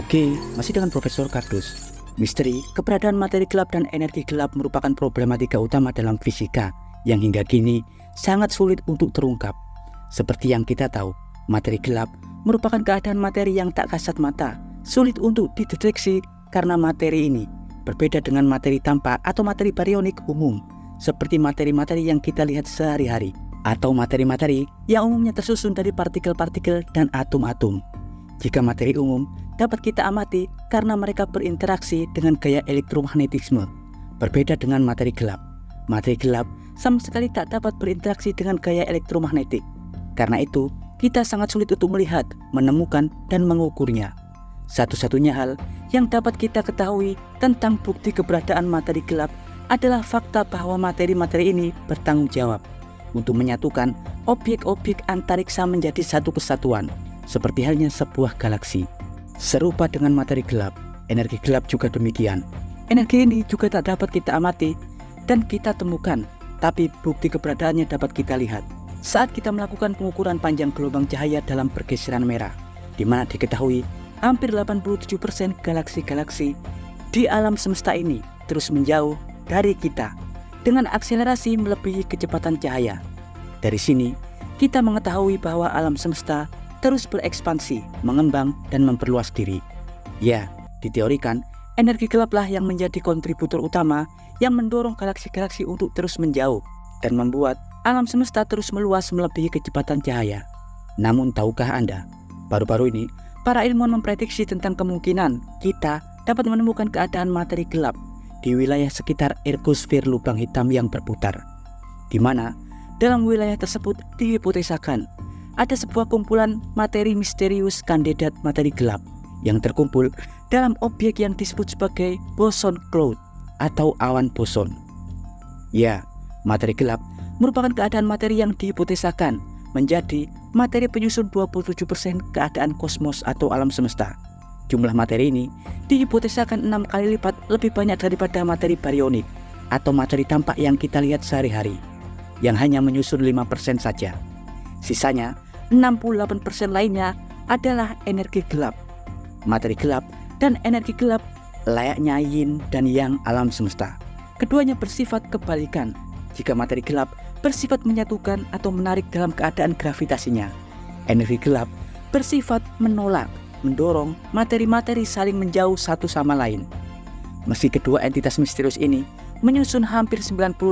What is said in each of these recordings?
Oke, masih dengan Profesor Kardus. Misteri keberadaan materi gelap dan energi gelap merupakan problematika utama dalam fisika yang hingga kini sangat sulit untuk terungkap. Seperti yang kita tahu, materi gelap merupakan keadaan materi yang tak kasat mata, sulit untuk dideteksi karena materi ini berbeda dengan materi tampak atau materi barionik umum, seperti materi-materi yang kita lihat sehari-hari, atau materi-materi yang umumnya tersusun dari partikel-partikel dan atom-atom. Jika materi umum dapat kita amati karena mereka berinteraksi dengan gaya elektromagnetisme, berbeda dengan materi gelap. Materi gelap sama sekali tak dapat berinteraksi dengan gaya elektromagnetik. Karena itu, kita sangat sulit untuk melihat, menemukan, dan mengukurnya. Satu-satunya hal yang dapat kita ketahui tentang bukti keberadaan materi gelap adalah fakta bahwa materi-materi ini bertanggung jawab untuk menyatukan objek-objek antariksa menjadi satu kesatuan, seperti halnya sebuah galaksi. Serupa dengan materi gelap, energi gelap juga demikian. Energi ini juga tak dapat kita amati dan kita temukan, tapi bukti keberadaannya dapat kita lihat saat kita melakukan pengukuran panjang gelombang cahaya dalam pergeseran merah, di mana diketahui hampir 87% galaksi-galaksi di alam semesta ini terus menjauh dari kita dengan akselerasi melebihi kecepatan cahaya. Dari sini, kita mengetahui bahwa alam semesta terus berekspansi, mengembang, dan memperluas diri. Ya, diteorikan, energi gelaplah yang menjadi kontributor utama yang mendorong galaksi-galaksi untuk terus menjauh dan membuat alam semesta terus meluas melebihi kecepatan cahaya. Namun tahukah Anda, baru-baru ini, para ilmuwan memprediksi tentang kemungkinan kita dapat menemukan keadaan materi gelap di wilayah sekitar ergosfer lubang hitam yang berputar, di mana dalam wilayah tersebut dihipotesakan ada sebuah kumpulan materi misterius kandidat materi gelap yang terkumpul dalam objek yang disebut sebagai boson cloud atau awan boson. Ya, materi gelap merupakan keadaan materi yang dihipotesakan menjadi materi penyusun 27% keadaan kosmos atau alam semesta. Jumlah materi ini dihipotesakan 6 kali lipat lebih banyak daripada materi barionik atau materi tampak yang kita lihat sehari-hari, yang hanya menyusun 5% saja. Sisanya 68% lainnya adalah energi gelap. Materi gelap dan energi gelap layaknya yin dan yang alam semesta. Keduanya bersifat kebalikan. Jika materi gelap bersifat menyatukan atau menarik dalam keadaan gravitasinya, energi gelap bersifat menolak, mendorong materi-materi saling menjauh satu sama lain. Meski kedua entitas misterius ini menyusun hampir 96%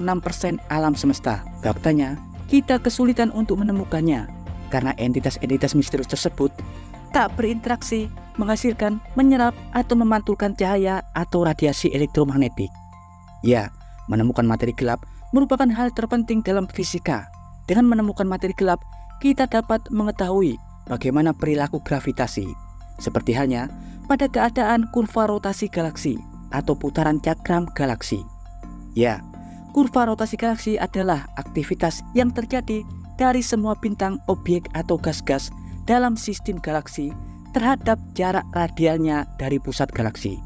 alam semesta, faktanya kita kesulitan untuk menemukannya karena entitas-entitas misterius tersebut tak berinteraksi, menghasilkan, menyerap, atau memantulkan cahaya atau radiasi elektromagnetik. Ya, menemukan materi gelap merupakan hal terpenting dalam fisika. Dengan menemukan materi gelap, kita dapat mengetahui bagaimana perilaku gravitasi, seperti halnya pada keadaan kurva rotasi galaksi atau putaran cakram galaksi. Ya, kurva rotasi galaksi adalah aktivitas yang terjadi dari semua bintang, objek, atau gas-gas dalam sistem galaksi terhadap jarak radialnya dari pusat galaksi.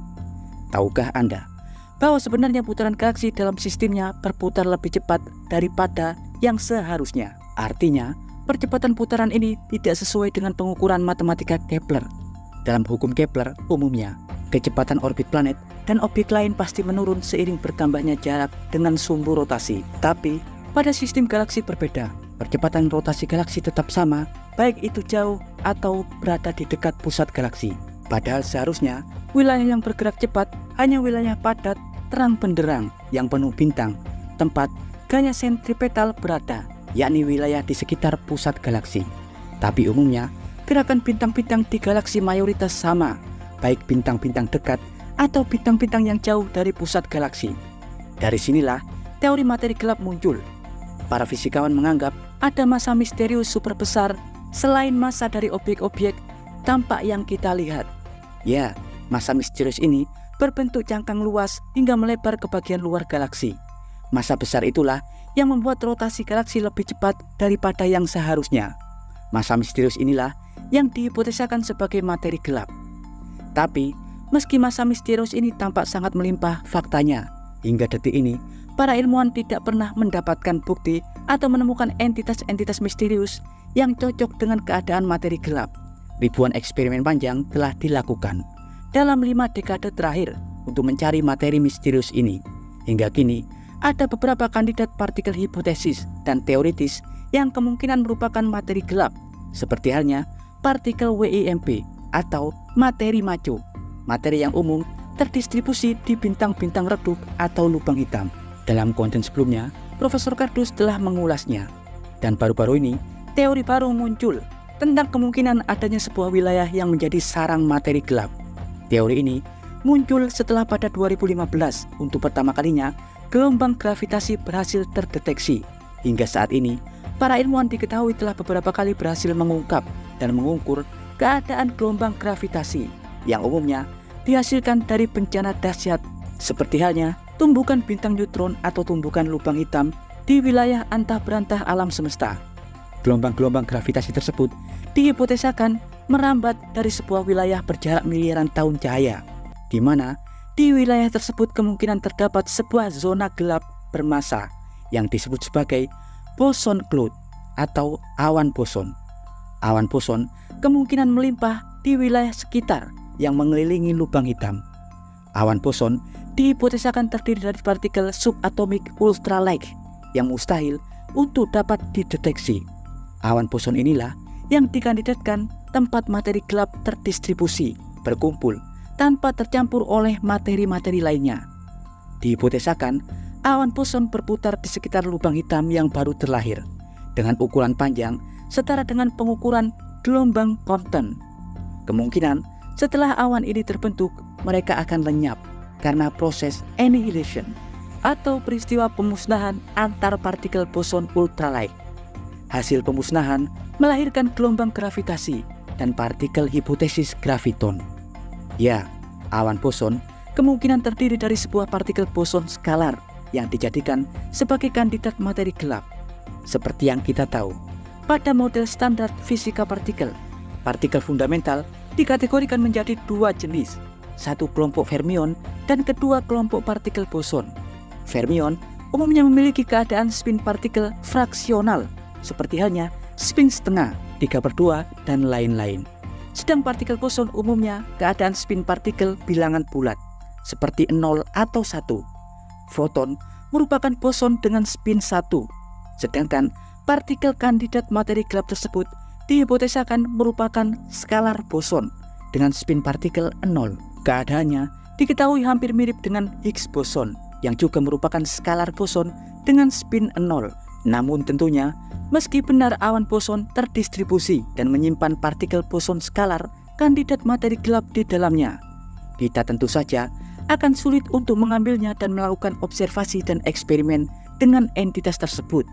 Tahukah Anda bahwa sebenarnya putaran galaksi dalam sistemnya berputar lebih cepat daripada yang seharusnya? Artinya, percepatan putaran ini tidak sesuai dengan pengukuran matematika Kepler. Dalam hukum Kepler, umumnya, kecepatan orbit planet dan objek lain pasti menurun seiring bertambahnya jarak dengan sumbu rotasi. Tapi, pada sistem galaksi berbeda. Percepatan rotasi galaksi tetap sama, baik itu jauh atau berada di dekat pusat galaksi. Padahal seharusnya, wilayah yang bergerak cepat hanya wilayah padat, terang benderang, yang penuh bintang, tempat gaya sentripetal berada, yakni wilayah di sekitar pusat galaksi. Tapi umumnya, gerakan bintang-bintang di galaksi mayoritas sama, baik bintang-bintang dekat atau bintang-bintang yang jauh dari pusat galaksi. Dari sinilah teori materi gelap muncul. Para fisikawan menganggap ada massa misterius super besar selain massa dari objek-objek tampak yang kita lihat. Ya, massa misterius ini berbentuk cangkang luas hingga melebar ke bagian luar galaksi. Massa besar itulah yang membuat rotasi galaksi lebih cepat daripada yang seharusnya. Massa misterius inilah yang dihipotesakan sebagai materi gelap. Tapi, meski massa misterius ini tampak sangat melimpah, faktanya hingga detik ini para ilmuwan tidak pernah mendapatkan bukti atau menemukan entitas-entitas misterius yang cocok dengan keadaan materi gelap. Ribuan eksperimen panjang telah dilakukan, dalam 5 dekade terakhir untuk mencari materi misterius ini. Hingga kini, ada beberapa kandidat partikel hipotesis dan teoritis yang kemungkinan merupakan materi gelap, seperti halnya partikel WIMP atau materi maco, materi yang umum terdistribusi di bintang-bintang redup atau lubang hitam. Dalam konten sebelumnya, Profesor Kardus telah mengulasnya. Dan baru-baru ini, teori baru muncul tentang kemungkinan adanya sebuah wilayah yang menjadi sarang materi gelap. Teori ini muncul setelah pada 2015 untuk pertama kalinya gelombang gravitasi berhasil terdeteksi. Hingga saat ini, para ilmuwan diketahui telah beberapa kali berhasil mengungkap dan mengukur keadaan gelombang gravitasi yang umumnya dihasilkan dari bencana dahsyat seperti halnya tumbukan bintang neutron atau tumbukan lubang hitam di wilayah antah berantah alam semesta. Gelombang-gelombang gravitasi tersebut dihipotesakan merambat dari sebuah wilayah berjarak miliaran tahun cahaya, di mana di wilayah tersebut kemungkinan terdapat sebuah zona gelap bermassa yang disebut sebagai boson cloud atau awan boson. Awan boson kemungkinan melimpah di wilayah sekitar yang mengelilingi lubang hitam. Awan boson dihipotesakan terdiri dari partikel subatomik ultralight yang mustahil untuk dapat dideteksi. Awan boson inilah yang dikandidatkan tempat materi gelap terdistribusi, berkumpul, tanpa tercampur oleh materi-materi lainnya. Dihipotesakan, awan boson berputar di sekitar lubang hitam yang baru terlahir, dengan ukuran panjang setara dengan pengukuran gelombang Compton. Kemungkinan, setelah awan ini terbentuk, mereka akan lenyap karena proses annihilation atau peristiwa pemusnahan antar partikel boson ultralight. Hasil pemusnahan melahirkan gelombang gravitasi dan partikel hipotesis graviton. Ya, awan boson kemungkinan terdiri dari sebuah partikel boson skalar yang dijadikan sebagai kandidat materi gelap. Seperti yang kita tahu, pada model standar fisika partikel fundamental dikategorikan menjadi 2 jenis, satu kelompok fermion dan kedua kelompok partikel boson. Fermion umumnya memiliki keadaan spin partikel fraksional, seperti halnya spin setengah, 3/2, dan lain-lain. Sedang partikel boson umumnya keadaan spin partikel bilangan bulat, seperti 0 atau 1. Foton merupakan boson dengan spin 1, sedangkan partikel kandidat materi gelap tersebut dihipotesakan merupakan skalar boson dengan spin partikel 0. Keadaannya diketahui hampir mirip dengan Higgs boson yang juga merupakan skalar boson dengan spin 0. Namun tentunya, meski benar awan boson terdistribusi dan menyimpan partikel boson skalar kandidat materi gelap di dalamnya, kita tentu saja akan sulit untuk mengambilnya dan melakukan observasi dan eksperimen dengan entitas tersebut,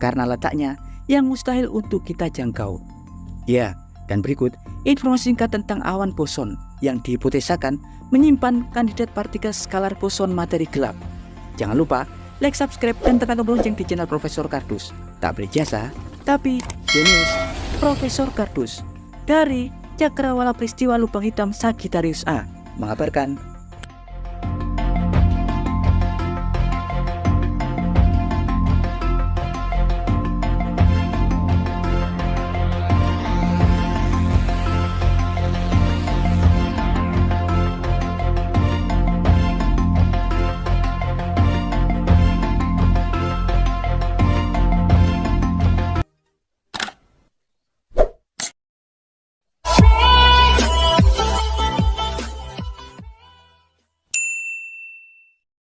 karena letaknya yang mustahil untuk kita jangkau. Ya, dan berikut informasi singkat tentang awan boson yang dihipotesakan menyimpan kandidat partikel skalar boson materi gelap. Jangan lupa like, subscribe, dan tekan tombol lonceng di channel Profesor Kardus. Tak berjasa, tapi jenius. Profesor Kardus dari Cakrawala Peristiwa Lubang Hitam Sagittarius A mengabarkan